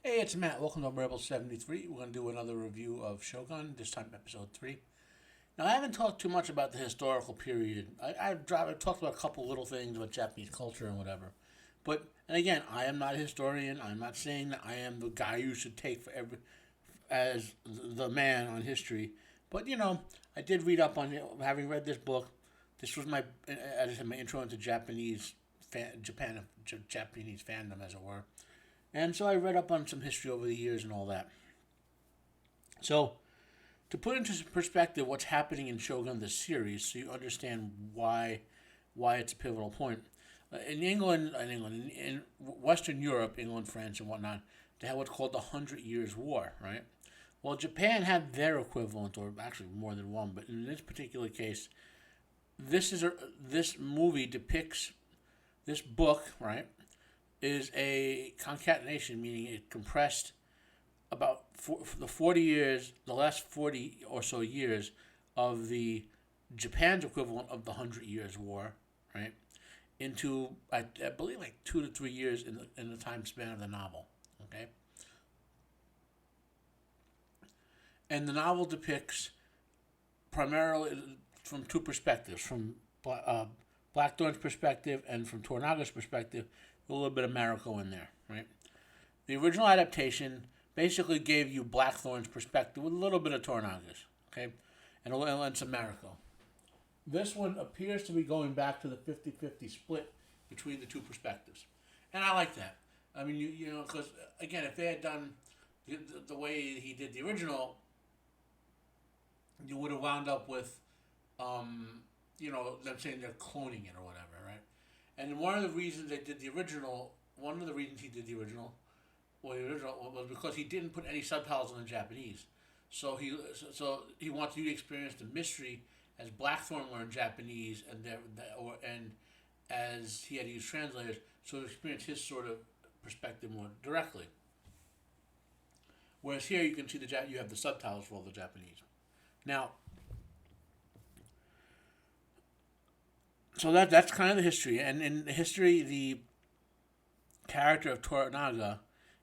Hey, it's Matt. Welcome to Rebel 73. We're going to do another review of Shogun, this time episode 3. Now, I haven't talked too much about the historical period. I've talked about a couple little things about Japanese culture and whatever. But, and again, I am not a historian. I'm not saying that I am the guy you should take for as the man on history. But, I did read up on it. Having read this book, this was as I said, my intro into Japanese fandom, as it were. And so I read up on some history over the years and all that. So, to put into perspective what's happening in Shogun, the series, so you understand why it's a pivotal point. In Western Europe, England, France, and whatnot, they had what's called the 100 Years' War, right? Well, Japan had their equivalent, or actually more than one, but in this particular case, this movie depicts this book, right? Is a concatenation, meaning it compressed about the last 40 or so years of the Japan's equivalent of the 100 Years' War, right, into I believe like 2 to 3 years in the time span of the novel. Okay, and the novel depicts primarily from two perspectives, from Blackthorn's perspective and from Tornaga's perspective, a little bit of Mariko in there, right? The original adaptation basically gave you Blackthorn's perspective with a little bit of Tornaga's, okay, and some Mariko. This one appears to be going back to the 50-50 split between the two perspectives, and I like that. I mean, because again, if they had done the way he did the original, you would have wound up with, them saying they're cloning it or whatever, right? And one of the reasons he did the original, was because he didn't put any subtitles in the Japanese. So he wanted you to experience the mystery as Blackthorn learned Japanese, and as he had to use translators, so to experience his sort of perspective more directly. Whereas here you can see you have the subtitles for all the Japanese. Now, so that's kind of the history, and in history, the character of Toranaga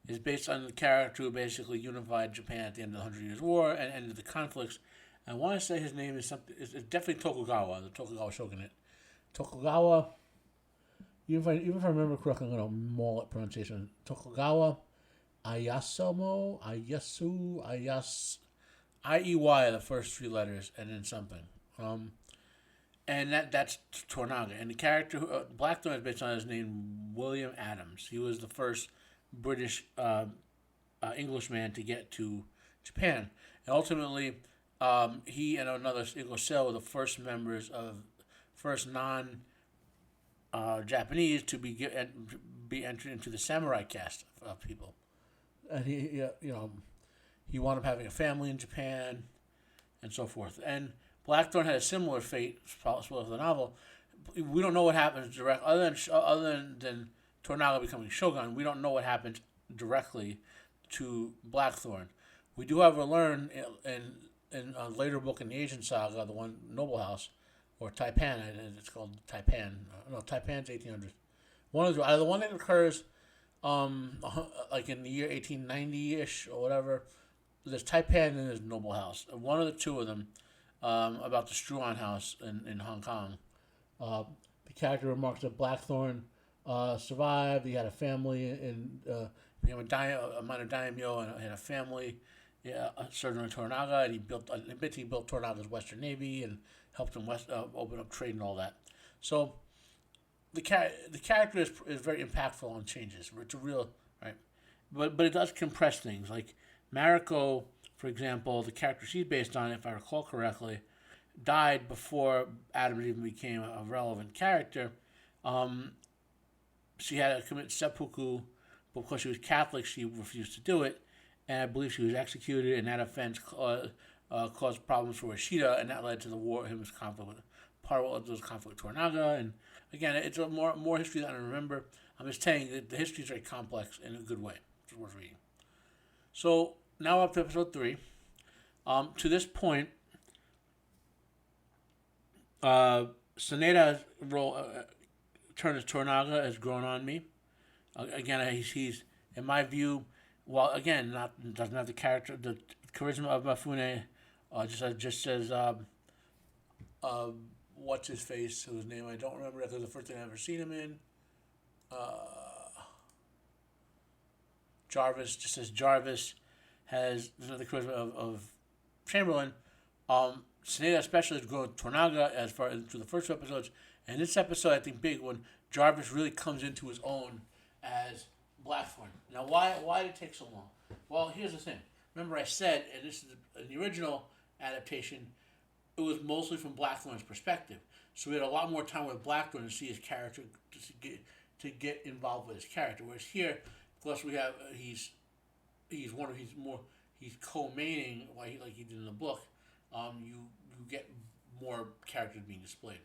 is based on the character who basically unified Japan at the end of the 100 Years' War and ended the conflicts. I want to say his name is something. It's definitely Tokugawa, the Tokugawa shogunate. Tokugawa. Even if I remember correctly, I'm going to maul it pronunciation. Tokugawa Iey are the first three letters, and then something. And that's Tornaga. And the character, Blackthorn, is based on his name, William Adams. He was the first British Englishman to get to Japan. And ultimately, he and another English sailor were the first non-Japanese to be entered into the samurai caste of people. And he wound up having a family in Japan and so forth. And Blackthorn had a similar fate as well as the novel. We don't know what happens other than Tornaga becoming shogun. We don't know what happens directly to Blackthorn. We do, however, learn in a later book in the Asian saga, the one Noble House, or Taipan. It's called Taipan. No, Taipan's 1800s. One is either the one that occurs, like in the year 1890-ish or whatever. There's Taipan and there's Noble House. One of the two of them. About the Struan House in Hong Kong. The character remarks that Blackthorn survived. He had a family and became a minor daimyo and had a family. Served under Tornaga, and he built Tornaga's Western Navy and helped him open up trade and all that. So the character is very impactful on changes. It's a real right, but it does compress things. Like Mariko, for example, the character she's based on, if I recall correctly, died before Adam even became a relevant character. She had to commit seppuku, but because she was Catholic, she refused to do it, and I believe she was executed, and that offense caused problems for Ishida, and that led to the war. His conflict with part of those conflict with Tornaga, and again, it's a more history than I remember. I'm just saying that the history is very complex in a good way. It's worth reading. So now up to episode 3. To this point, Saneda's role, turn as Tornaga, has grown on me. Again, he's in my view, While again, not doesn't have the charisma of Mifune. Just says what's his face, whose name I don't remember. That was the first thing I ever seen him in. Jarvis just says Jarvis has the charisma of Chamberlain. Sneda especially has grown Tornaga as far as through the first two episodes, and this episode I think big when Jarvis really comes into his own as Blackthorn. Now why did it take so long? Well, here's the thing. Remember I said, and this is in the original adaptation, it was mostly from Blackthorn's perspective. So we had a lot more time with Blackthorn to see his character, to get involved with his character. Whereas here, plus we have he's co-maining like he did in the book. You get more characters being displayed.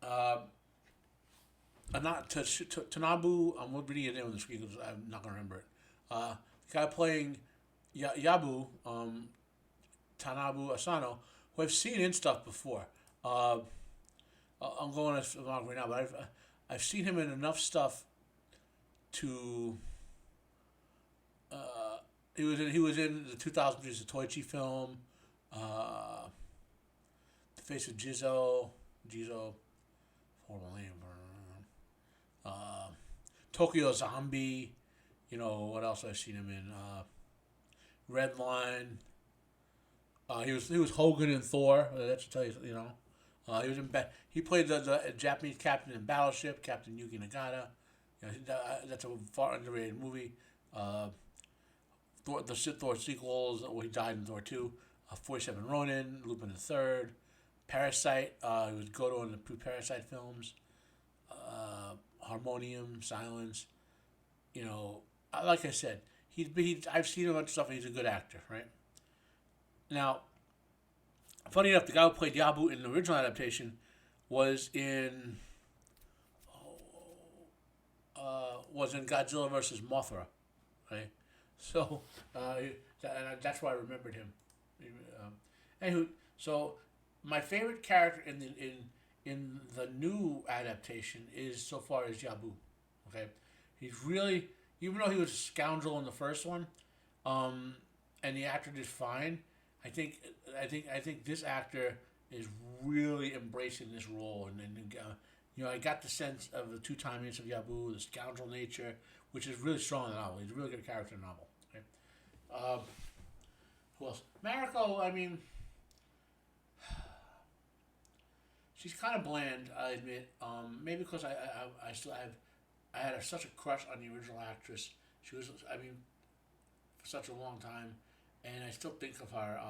Not Tanabu. I'm reading it in the screen because I'm not gonna remember it. The guy playing Yabu, Tanabu Asano, who I've seen in stuff before. I'm going as right now, but I've seen him in enough stuff to. He was in the 2003 Satoichi film, The Face of Jizo, horrible name. Tokyo Zombie, what else I've seen him in? Red Line. He was Hogan in Thor. That should tell you, He was in. He played the Japanese captain in Battleship, Captain Yuki Nagata. That's a far underrated movie. The Thor sequels, where he died in Thor 2, 47 Ronin, Lupin III, Parasite, he was Goto in the Parasite films, Harmonium, Silence, like I said, I've seen him on stuff and he's a good actor, right? Now, funny enough, the guy who played Yabu in the original adaptation was in Godzilla versus Mothra, right? So, that's why I remembered him. Anywho, so my favorite character in the new adaptation is so far is Yabu. Okay, he's really, even though he was a scoundrel in the first one, and the actor did fine. I think this actor is really embracing this role, and I got the sense of the two timings of Yabu, the scoundrel nature, which is really strong in the novel. He's a really good character in the novel. Okay? Who else? Mariko, I mean, she's kind of bland, I admit. Maybe because I still have, I had such a crush on the original actress. She was, for such a long time, and I still think of her,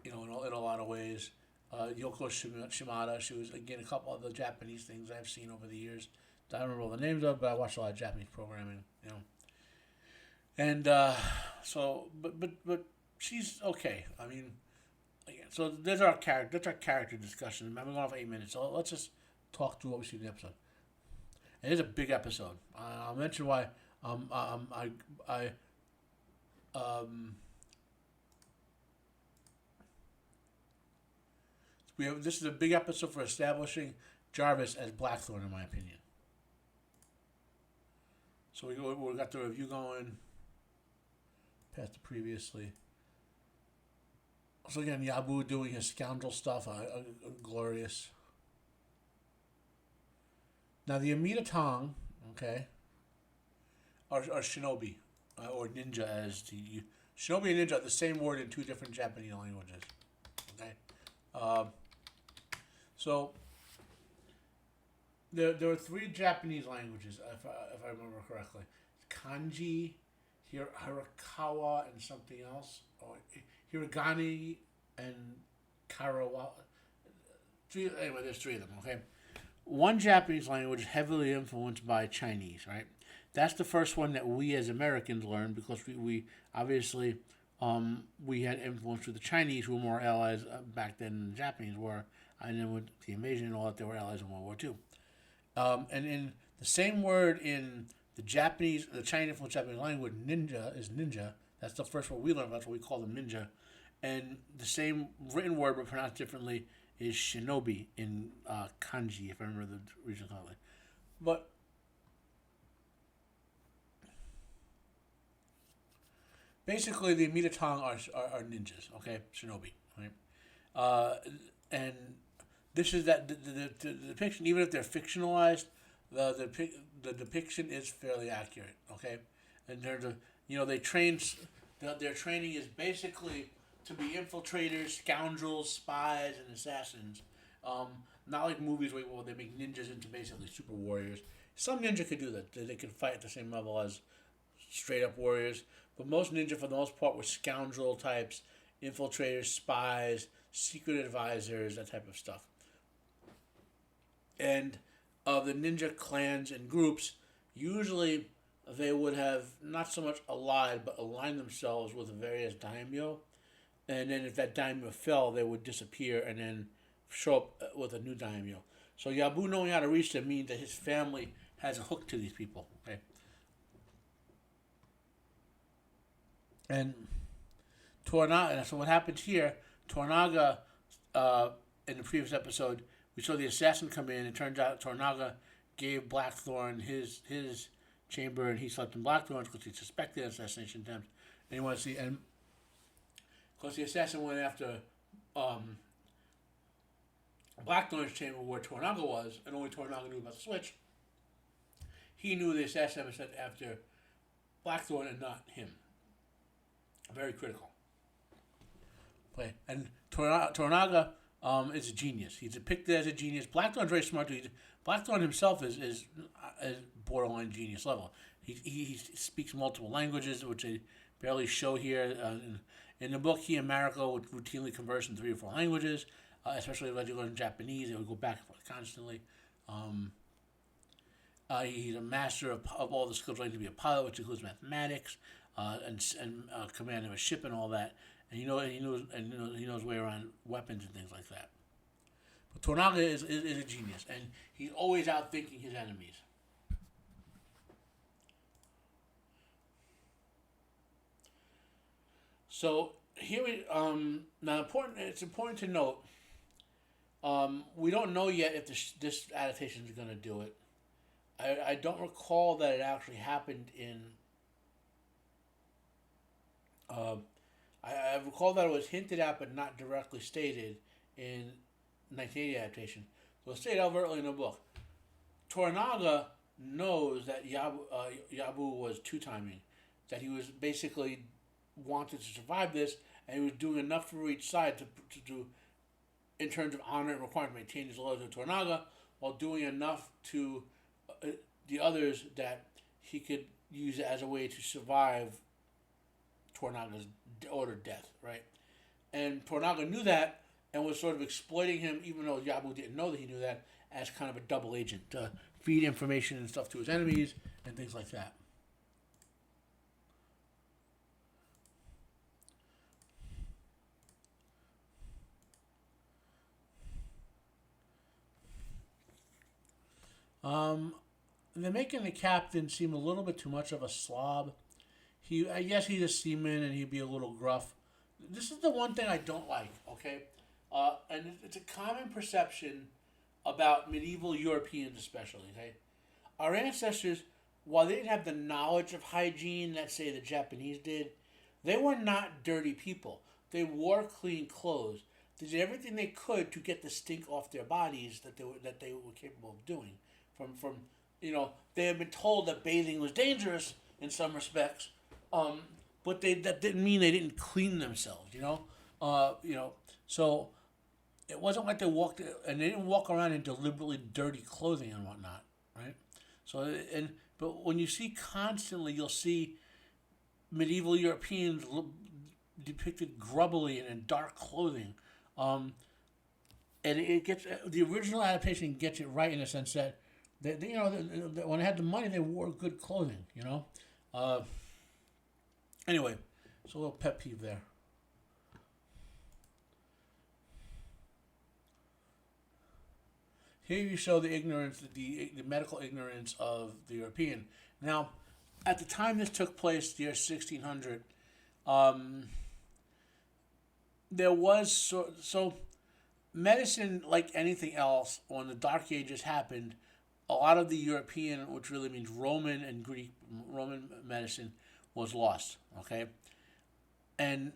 in a lot of ways. Yoko Shimada, she was, again, a couple of the Japanese things I've seen over the years. I don't remember all the names of, but I watched a lot of Japanese programming, And but she's okay. I mean, again, so that's our character discussion. I'm going on for 8 minutes, so let's just talk through what we see in the episode. It is a big episode. I'll mention why. This is a big episode for establishing Jarvis as Blackthorn, in my opinion. So we got the review going. Past the previously. So again, Yabu doing his scoundrel stuff, glorious. Now the Amida Tong, okay, are shinobi, or ninja, as the shinobi and ninja are the same word in two different Japanese languages. Okay, so there are three Japanese languages, if I remember correctly: kanji, Hirakawa, and something else, or Hiragani and Karawa. Anyway, there's three of them. Okay. One Japanese language is heavily influenced by Chinese, right? That's the first one that we as Americans learned because we obviously we had influence with the Chinese, who were more allies back then than the Japanese were, and then with the invasion and all that, they were allies in World War II. And in the same word in the Chinese influenced Japanese language, ninja is ninja. That's the first word we learned. That's what we call them, ninja. And the same written word but pronounced differently is shinobi in kanji, if I remember the original correctly. But basically, the Mitatang are ninjas, okay? Shinobi, right? Uh, and this is that the depiction, even if they're fictionalized, the depiction is fairly accurate, okay? And they train, their training is basically to be infiltrators, scoundrels, spies, and assassins. Not like movies where they make ninjas into basically super warriors. Some ninja could do that. They could fight at the same level as straight up warriors. But most ninja, for the most part, were scoundrel types, infiltrators, spies, secret advisors, that type of stuff. And the ninja clans and groups, usually they would have not so much allied, but aligned themselves with various daimyo. And then if that daimyo fell, they would disappear and then show up with a new daimyo. So Yabu knowing how to reach them means that his family has a hook to these people. Okay. And Toranaga, so what happens here, Toranaga, in the previous episode, we saw the assassin come in. It turns out Toranaga gave Blackthorn his chamber, and he slept in Blackthorn's because he suspected assassination attempts. And he wanted to see, and of course the assassin went after Blackthorn's chamber where Toranaga was, and only Toranaga knew about the switch. He knew the assassin was sent after Blackthorn and not him. Very critical. Okay. And Toranaga is a genius. He's depicted as a genius. Blackthorn's very smart. Blackthorn himself is borderline genius level. He speaks multiple languages, which they barely show here. In the book, he and Mariko would routinely converse in 3 or 4 languages, especially when you learn Japanese. They would go back and forth constantly. He's a master of all the skills related to be a pilot, which includes mathematics and command of a ship and all that. And he knows way around weapons and things like that. But Toranaga is a genius, and he's always outthinking his enemies. So here now it's important to note. We don't know yet if this adaptation is going to do it. I don't recall that it actually happened in. I recall that it was hinted at but not directly stated in 1980 adaptation. So it's stated overtly in the book. Toranaga knows that Yabu was two-timing, that he was basically wanted to survive this, and he was doing enough for each side to do, in terms of honor and requirement, to maintain his loyalty to Toranaga, while doing enough to the others that he could use it as a way to survive Toranaga's ordered death, right? And Toranaga knew that and was sort of exploiting him, even though Yabu didn't know that he knew that, as kind of a double agent to feed information and stuff to his enemies and things like that. They're making the captain seem a little bit too much of a slob. I guess he's a seaman and he'd be a little gruff. This is the one thing I don't like, okay? And it's a common perception about medieval Europeans especially, okay? Our ancestors, while they didn't have the knowledge of hygiene that, say, the Japanese did, they were not dirty people. They wore clean clothes. They did everything they could to get the stink off their bodies that they were capable of doing. From they had been told that bathing was dangerous in some respects, but that didn't mean they didn't clean themselves. So it wasn't like they didn't walk around in deliberately dirty clothing and whatnot, right? So but when you see constantly, you'll see medieval Europeans depicted grubbily and in dark clothing, and it gets the original adaptation gets it right in the sense that. When they had the money, they wore good clothing, Anyway, it's a little pet peeve there. Here you show the ignorance, the medical ignorance of the European. Now, at the time this took place, the year 1600, there was so medicine, like anything else, when the Dark Ages happened, a lot of the European, which really means Roman and Greek, Roman medicine was lost. Okay, and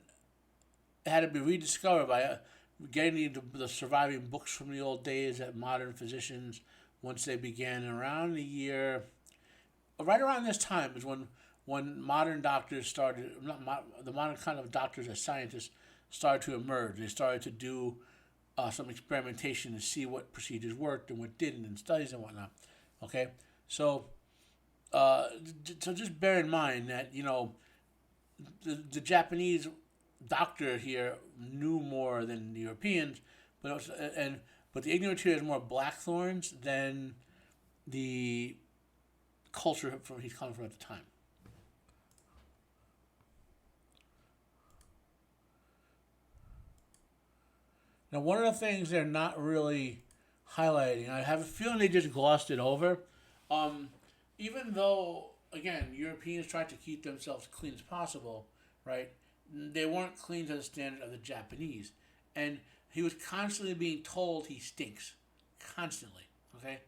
it had to be rediscovered by getting the surviving books from the old days that modern physicians, once they began around the year, right around this time is when modern doctors started, the modern kind of doctors as scientists started to emerge. They started to do some experimentation to see what procedures worked and what didn't, and studies and whatnot. Okay, so just bear in mind that the Japanese doctor here knew more than the Europeans, but the ignorance here is more blackthorns than the culture from he's coming from at the time. Now, one of the things they're not really highlighting, I have a feeling they just glossed it over. Even though, again, Europeans tried to keep themselves clean as possible, right? They weren't clean to the standard of the Japanese. And he was constantly being told he stinks. Constantly, okay?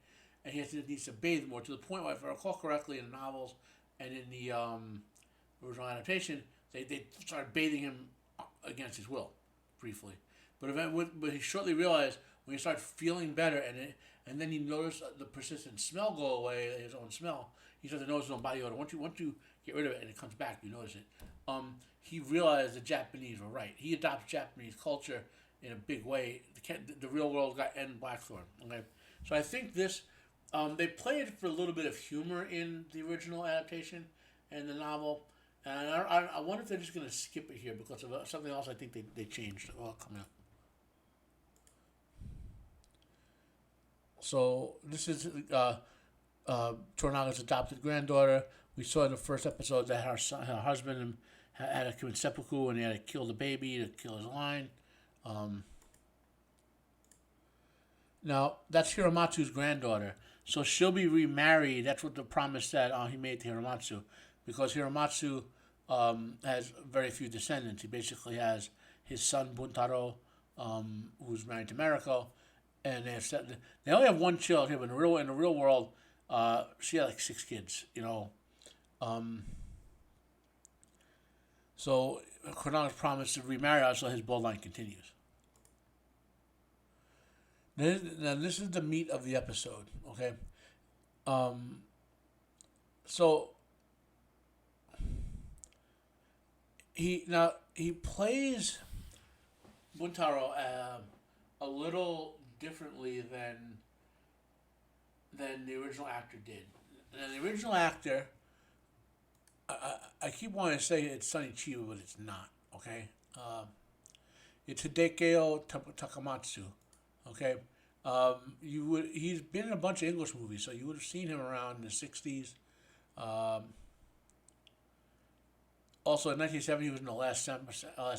And he needs to bathe more, to the point where, if I recall correctly, in the novels and in the original adaptation, they started bathing him against his will, briefly. But he shortly realized when he started feeling better, and then he noticed the persistent smell go away, his own smell. He started to notice his own body odor. Once you get rid of it and it comes back, you notice it. He realized the Japanese were right. He adopted Japanese culture in a big way. The real world got end Blackthorn. Okay, so I think this they played for a little bit of humor in the original adaptation and the novel. And I wonder if they're just going to skip it here because of something else I think they changed coming up. So this is Toranaga's adopted granddaughter. We saw in the first episode that her husband had to commit seppuku and he had to kill the baby to kill his line. Now, that's Hiramatsu's granddaughter. So she'll be remarried. That's what the promise said he made to Hiramatsu. Because Hiramatsu has very few descendants. He basically has his son Buntaro, who's married to Mariko. And they only have one child here, but in the real world, she had like 6 kids, So Konaga's promised to remarry her so his bloodline continues. Now this is the meat of the episode, okay? So he plays Buntaro a little differently than the original actor did. And the original actor, I keep wanting to say it's Sonny Chiba, but it's not. Okay, it's Hidekio Takamatsu. Okay, he's been in a bunch of English movies, so you would have seen him around in the '60s. Also, in 1970, he was in The Last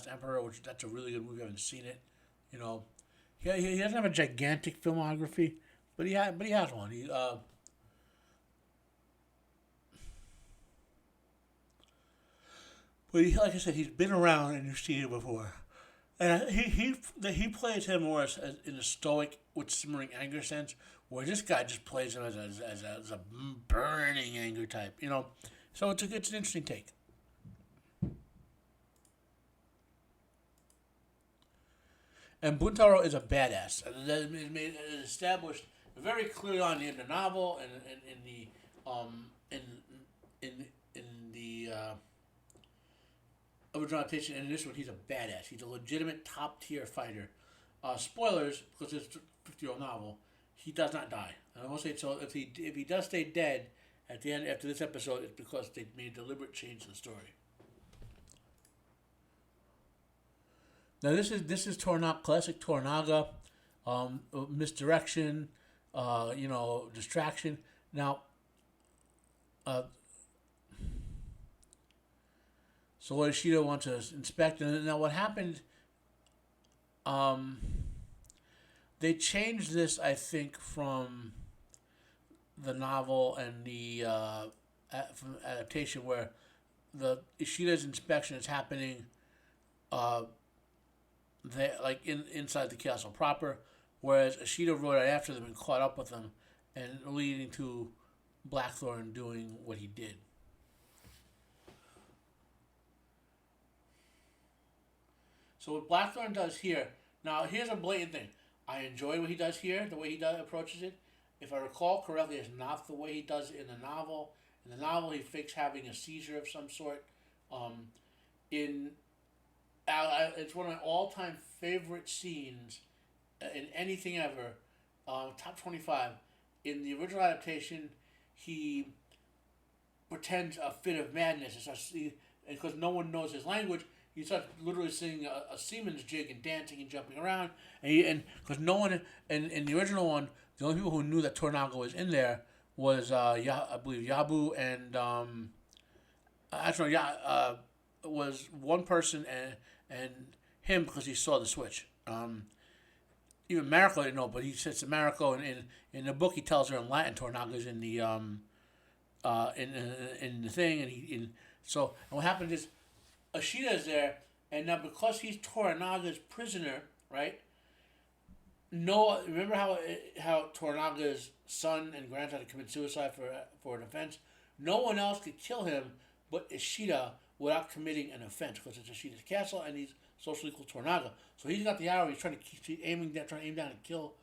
Emperor, which that's a really good movie. I haven't seen it. He doesn't have a gigantic filmography, but he has one. Like I said, he's been around and you've seen him before, and he plays him more as in a stoic with simmering anger sense, where this guy just plays him as a burning anger type. So it's an interesting take. And Buntaro is a badass, and it is established very clearly on in the novel and in the original adaptation. And in this one, he's a badass. He's a legitimate top tier fighter. Spoilers, because it's a 50-year-old novel. He does not die. And I will say, so if he does stay dead at the end after this episode, it's because they made a deliberate change in the story. Now this is Toranaga, classic Toranaga, misdirection, distraction. Now, so Ishida wants to inspect, and now what happened? They changed this, I think, from the novel and the from adaptation, where the Ishida's inspection is happening. Inside the castle proper, whereas Ishida rode out after them and caught up with them, and leading to Blackthorn doing what he did. So what Blackthorn does here, now here's a blatant thing. I enjoy what he does here, the way he approaches it. If I recall correctly, it's not the way he does it in the novel. In the novel, he fakes having a seizure of some sort. It's one of my all-time favorite scenes in anything ever. Top 25. In the original adaptation, he pretends a fit of madness. And because no one knows his language, he starts literally singing a seaman's jig and dancing and jumping around. And because no one in the original one, the only people who knew that Tornaga was in there was I believe Yabu and was one person and him because he saw the switch. Even Mariko didn't know, but he says to Mariko, and in the book he tells her in Latin Tornaga's in the in the thing, and what happened is Ashita is there, and now because he's Tornaga's prisoner, right? No, remember how Tornaga's son and grandson had committed suicide for an offense? No one else could kill him but Ishida without committing an offense because it's Ishida's castle and he's socially equal to Tornaga. So he's got the arrow. He's trying to aim down and kill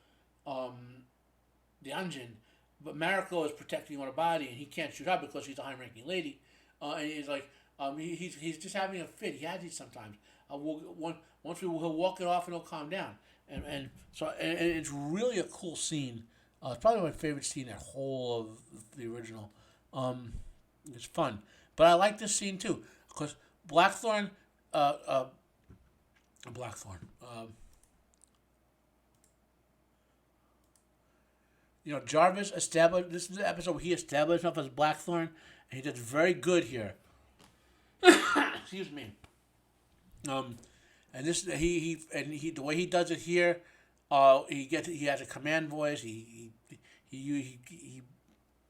the Anjin, but Mariko is protecting her body and he can't shoot her because she's a high-ranking lady. And he's like, he's just having a fit. He has these sometimes. He'll walk it off and he'll calm down. And it's really a cool scene. It's probably my favorite scene in that whole of the original. It's fun, but I like this scene too because Blackthorn. Jarvis established. This is the episode where he established himself as Blackthorn, and he does very good here. Excuse me. And this the way he does it here, he has a command voice. He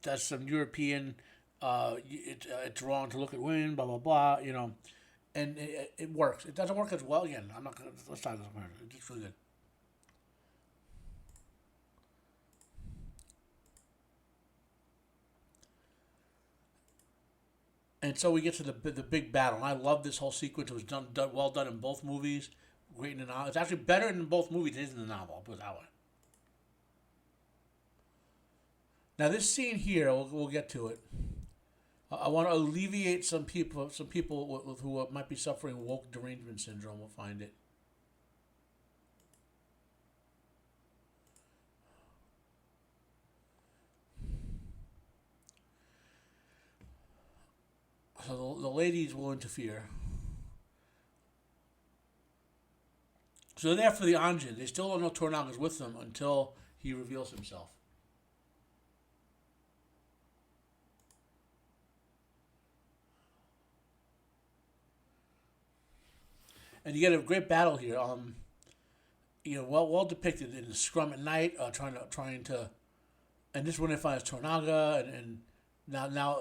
does some European. It's wrong to look at women. Blah blah blah. And it works. It doesn't work as well. Again, I'm not gonna. Let's talk about it. It's really good. And so we get to the big battle. And I love this whole sequence. It was well done in both movies. Great in the novel. It's actually better in both movies than it is in the novel. I'll put it that way. Now this scene here, we'll get to it. I want to alleviate some people who might be suffering woke derangement syndrome. Will find it. So the ladies will interfere. So they're there for the Anjin. They still don't know Tornaga's with them until he reveals himself. And you get a great battle here. Well depicted in the scrum at night, trying to, and this is when they find Tornaga, and now.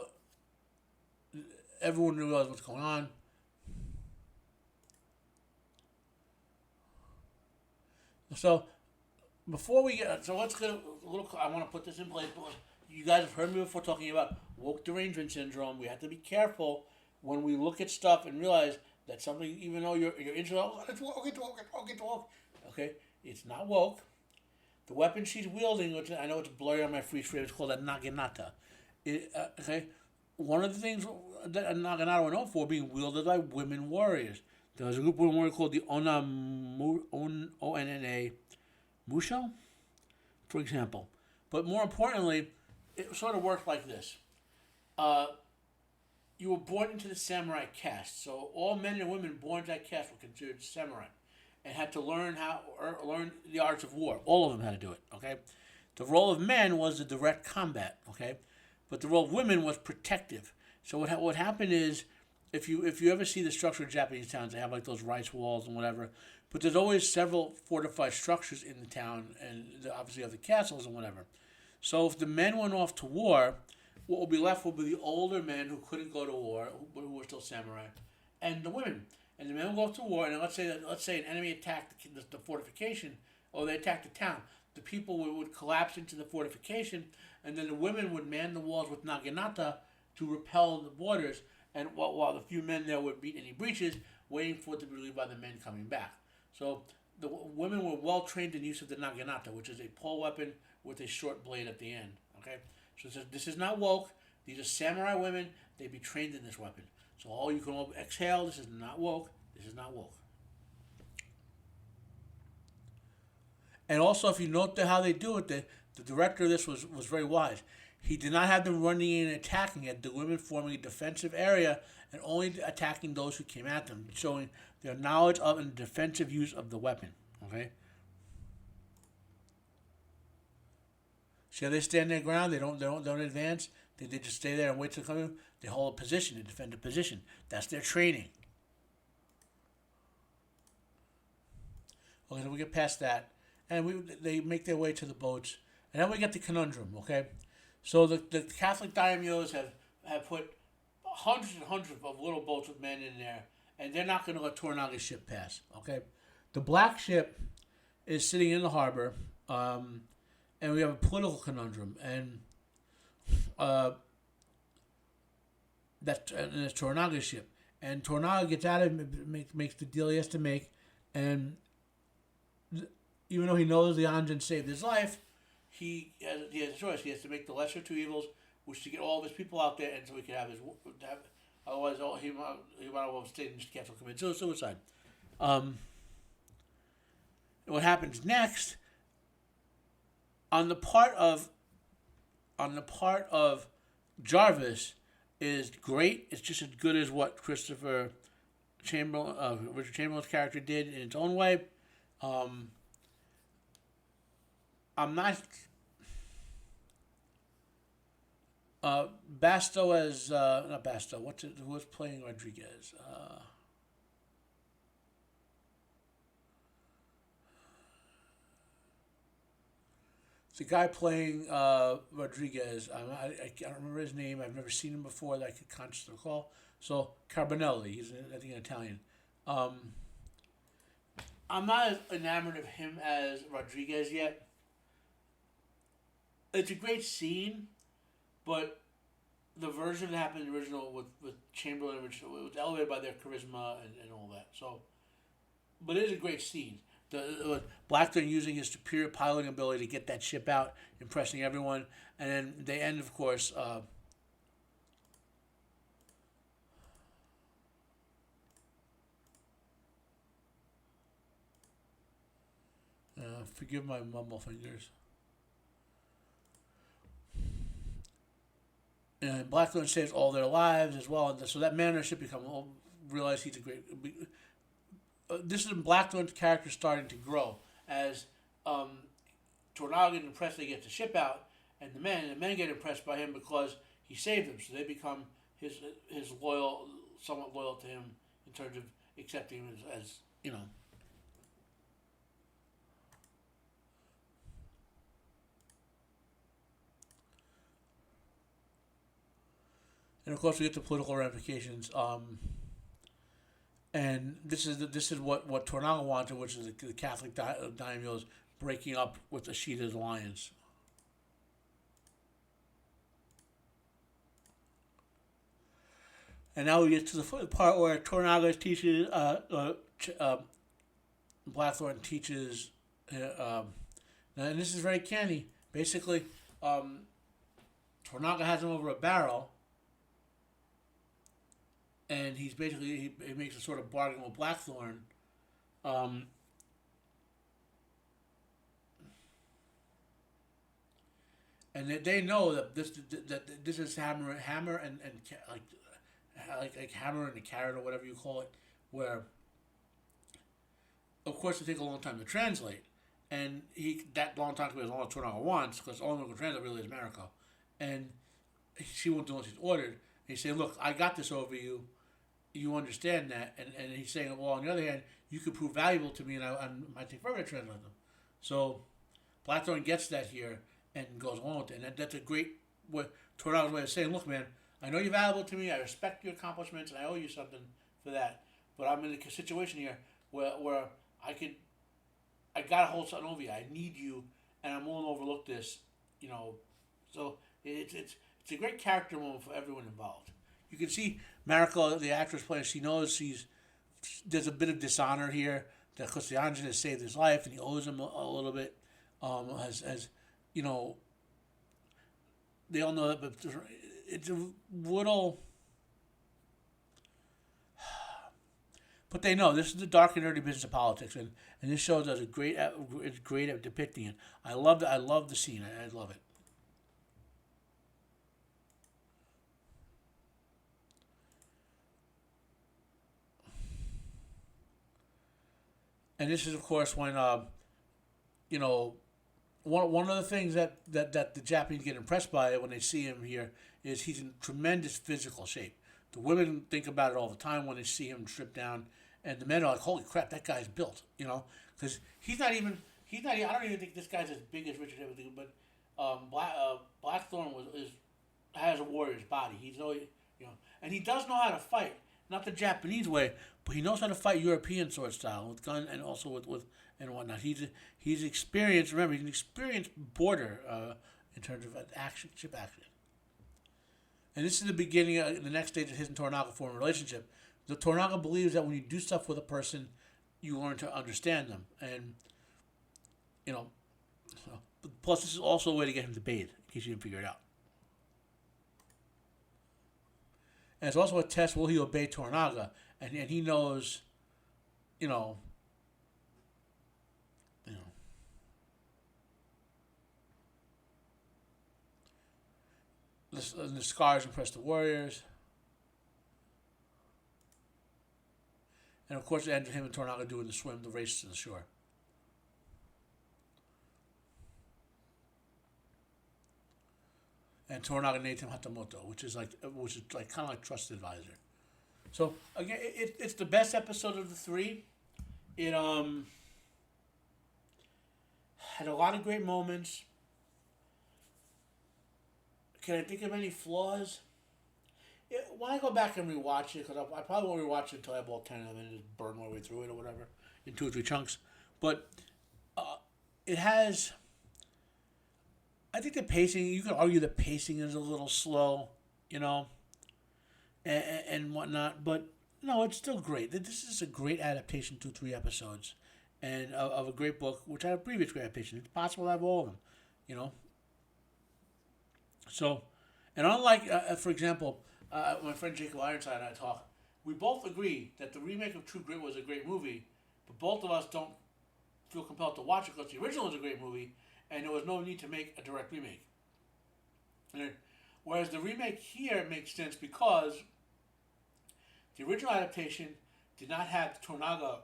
Everyone realizes what's going on. So, before we get... So, let's get a little... I want to put this in place. You guys have heard me before talking about woke derangement syndrome. We have to be careful when we look at stuff and realize that something, even though you're into... It's woke. Okay? It's not woke. The weapon she's wielding, which I know it's blurry on my freeze frame, it's called a naginata. Okay? One of the things that Naginata were known for being wielded by women warriors. There was a group of women warriors called the Onna Musho, for example. But more importantly, it sort of worked like this. You were born into the samurai caste, so all men and women born into that caste were considered samurai and had to learn the arts of war. All of them had to do it, okay? The role of men was the direct combat, okay? But the role of women was protective. So what happened is, if you ever see the structure of Japanese towns, they have like those rice walls and whatever. But there's always several fortified structures in the town, and obviously you have the castles and whatever. So if the men went off to war, what will be left will be the older men who couldn't go to war, who were still samurai, and the women. And the men will go off to war, and let's say an enemy attacked the fortification, or they attacked the town. The people would collapse into the fortification, and then the women would man the walls with naginata to repel the boarders, and while the few men there would beat any breaches, waiting for it to be relieved by the men coming back. So the women were well trained in use of the naginata, which is a pole weapon with a short blade at the end. Okay, so this is not woke. These are samurai women. They'd be trained in this weapon. So all you can all exhale. This is not woke. This is not woke. And also, if you note how they do it, the director of this was very wise. He did not have them running in and attacking it, the women forming a defensive area and only attacking those who came at them, showing their knowledge of and defensive use of the weapon. Okay? See how they stand their ground? They don't advance. They just stay there and wait to come in. They hold a position. They defend a position. That's their training. Okay, then we get past that. And they make their way to the boats. And then we get the conundrum, okay? So the Catholic daimyos have put hundreds and hundreds of little boats with men in there, and they're not going to let Toranaga's ship pass, okay? The black ship is sitting in the harbor, and we have a political conundrum, and it's Toranaga's ship. And Toranaga gets out of it, makes the deal he has to make, and even though he knows the Anjin saved his life, he has a choice. He has to make the lesser two evils, which to get all of his people out there, and so he can have otherwise he might well have stayed and just can't commit suicide. What happens next on the part of Jarvis is great. It's just as good as what Richard Chamberlain's character did in its own way. I'm not. Basto as not Basto. Who was playing Rodriguez? It's the guy playing Rodriguez. I can't remember his name. I've never seen him before that I could consciously recall. So Carbonelli. He's I think an Italian. I'm not as enamored of him as Rodriguez yet. It's a great scene, but the version that happened in the original with Chamberlain, which was elevated by their charisma and all that. So, but it is a great scene. Blackthorn using his superior piloting ability to get that ship out, impressing everyone, and then they end, of course. Forgive my mumble fingers. And Blackthorn saves all their lives as well, and so that manner should realize he's a great. This is Blackthorn's character starting to grow as Toranaga gets impressed they get the ship out, and the men get impressed by him because he saved them, so they become his somewhat loyal to him in terms of accepting him as you know. And of course, we get the political ramifications. And this is what Toranaga wanted, which is the Catholic daimyos breaking up with Ashida's alliance. And now we get to the part where Toranaga teaches, Blackthorn teaches, and this is very canny. Basically, Toranaga has him over a barrel. And he's basically, he makes a sort of bargain with Blackthorn. And they know that this is hammer and like hammer and a carrot or whatever you call it, where of course it takes a long time to translate, and that long time is all Toranaga wants, because all one can translate really is Mariko, and she won't do unless she's ordered. And he's saying, look, I got this over you. You understand that, and he's saying, well, on the other hand, you could prove valuable to me, and I might take forever to translate them. So Blackthorn gets that here and goes along with it, and that's a great Toranaga's way of saying, look, man, I know you're valuable to me, I respect your accomplishments, and I owe you something for that. But I'm in a situation here where I got to hold something over you. I need you, and I'm willing to overlook this, So it's a great character moment for everyone involved. You can see Mariko, the actress playing, she knows there's a bit of dishonor here because the Anjin has saved his life and he owes him a little bit. As you know, they all know that, but it's a little. But they know this is the dark and nerdy business of politics, and this show does it's great at depicting it. I love the scene. I love it. And this is, of course, when you know, one of the things that the Japanese get impressed by when they see him here is he's in tremendous physical shape. The women think about it all the time when they see him stripped down, and the men are like, "Holy crap, that guy's built," you know, because he's not even. I don't even think this guy's as big as Richard Everything, but Blackthorn has a warrior's body. He's always, you know, and he does know how to fight. Not the Japanese way, but he knows how to fight European sword style with gun and also with and whatnot. He's experienced. Remember, he's an experienced border in terms of ship action. And this is the beginning of the next stage of his and Toranaga form a relationship. The Toranaga believes that when you do stuff with a person, you learn to understand them, and you know. Plus, this is also a way to get him to bathe, in case you didn't figure it out. And it's also a test: will he obey Toranaga? And he knows, you know. The scars impress the warriors. And of course, it ends with him and Toranaga doing the race to the shore. And Toranaga named him Hatamoto, which is like kind of like trusted advisor. So again, it's the best episode of the three. It had a lot of great moments. Can I think of any flaws? When I go back and rewatch it, because I probably won't rewatch it until I have all 10 of them and just burn my way through it or whatever in 2 or 3 chunks. But it has. I think the pacing. You could argue the pacing is a little slow, you know, and whatnot. But no, it's still great. This is a great adaptation, 2-3 episodes, and of a great book, which had a previous great adaptation. It's possible to have all of them, you know. So, and unlike, for example, my friend Jacob Ironside and I talk, we both agree that the remake of True Grit was a great movie, but both of us don't feel compelled to watch it because the original was a great movie, and there was no need to make a direct remake. Whereas the remake here makes sense because the original adaptation did not have the Toranaga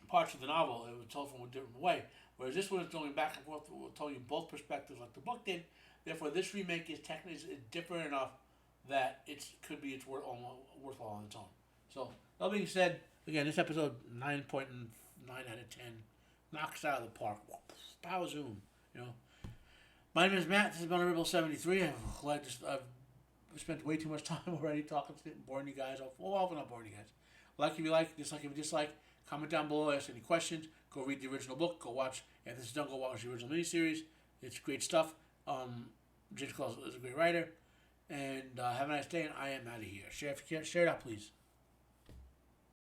parts of the novel. It was told from a different way. Whereas this one is going back and forth, telling you both perspectives like the book did. Therefore, this remake is technically different enough that it's worthwhile on its own. So, that being said, again, this episode 9.9 out of 10 knocks out of the park. Power zoom, you know. My name is Matt. This has been Unbearable 73. I've spent way too much time already talking to it, boring you guys. Well, not boring you guys. Like if you like, dislike if you dislike. Comment down below, ask any questions. Go read the original book. Go watch. If this is done, go watch the original miniseries. It's great stuff. James Claus is a great writer. And have a nice day, and I am out of here. Share it out, please.